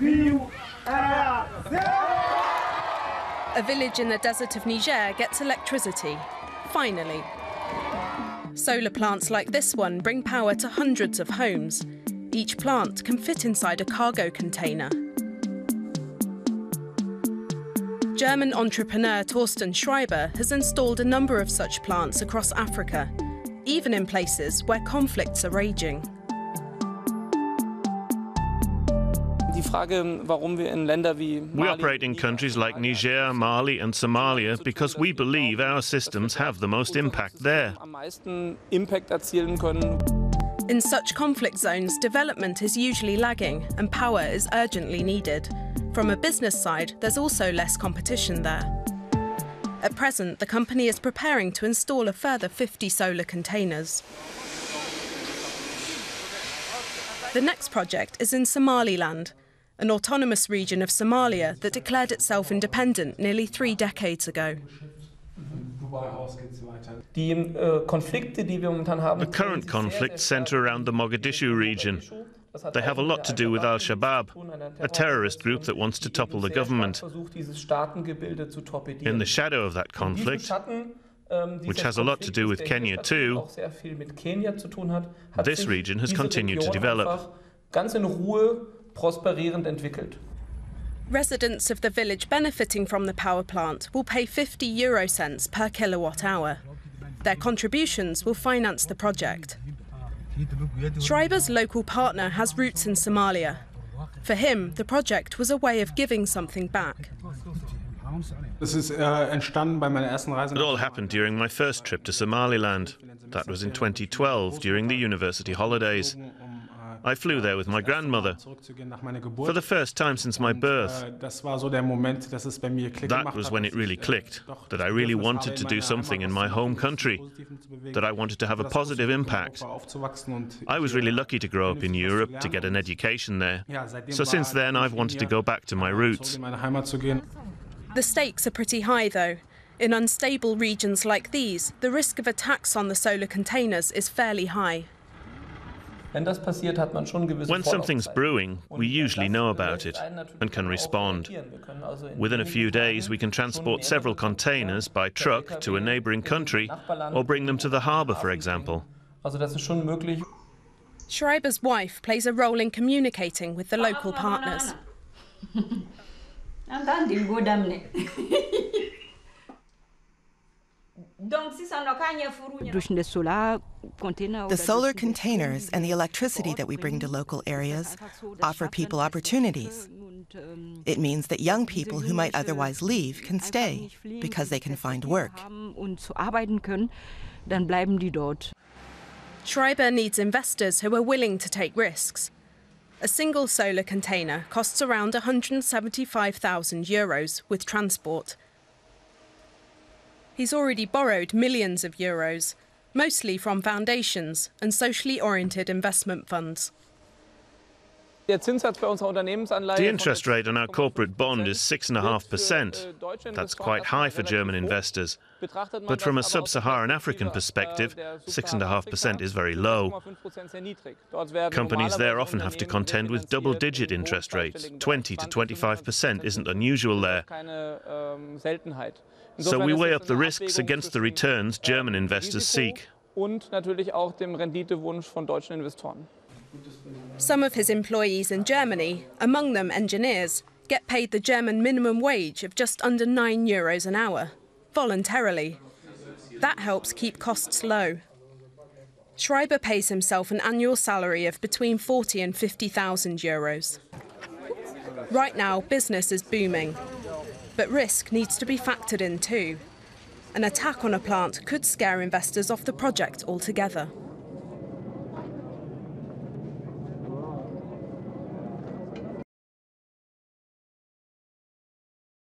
A village in the desert of Niger gets electricity, finally. Solar plants like this one bring power to hundreds of homes. Each plant can fit inside a cargo container. German entrepreneur Torsten Schreiber has installed a number of such plants across Africa, even in places where conflicts are raging. We operate in countries like Niger, Mali and Somalia because we believe our systems have the most impact there. In such conflict zones, development is usually lagging and power is urgently needed. From a business side, there's also less competition there. At present, the company is preparing to install a further 50 solar containers. The next project is in Somaliland, an autonomous region of Somalia that declared itself independent nearly 3 decades ago. The current conflicts centre around the Mogadishu region. They have a lot to do with Al-Shabaab, a terrorist group that wants to topple the government. In the shadow of that conflict, which has a lot to do with Kenya too, this region has continued to develop. Residents of the village benefiting from the power plant will pay 50 euro cents per kilowatt hour. Their contributions will finance the project. Schreiber's local partner has roots in Somalia. For him, the project was a way of giving something back. It all happened during my first trip to Somaliland. That was in 2012, during the university holidays. I flew there with my grandmother. For the first time since my birth, that was when it really clicked, that I really wanted to do something in my home country, that I wanted to have a positive impact. I was really lucky to grow up in Europe, to get an education there. So since then, I've wanted to go back to my roots. The stakes are pretty high, though. In unstable regions like these, the risk of attacks on the solar containers is fairly high. When something's brewing, we usually know about it and can respond. Within a few days, we can transport several containers by truck to a neighbouring country or bring them to the harbour, for example. Schreiber's wife plays a role in communicating with the local partners. The solar containers and the electricity that we bring to local areas offer people opportunities. It means that young people who might otherwise leave can stay because they can find work. Schreiber needs investors who are willing to take risks. A single solar container costs around 175,000 euros with transport. He's already borrowed millions of euros, mostly from foundations and socially oriented investment funds. The interest rate on our corporate bond is 6.5%. That's quite high for German investors. But from a sub-Saharan African perspective, 6.5% is very low. Companies there often have to contend with double-digit interest rates. 20 to 25% isn't unusual there. So we weigh up the risks against the returns German investors seek. Some of his employees in Germany, among them engineers, get paid the German minimum wage of just under 9 euros an hour, voluntarily. That helps keep costs low. Schreiber pays himself an annual salary of between 40 and 50,000 euros. Right now, business is booming, but risk needs to be factored in too. An attack on a plant could scare investors off the project altogether.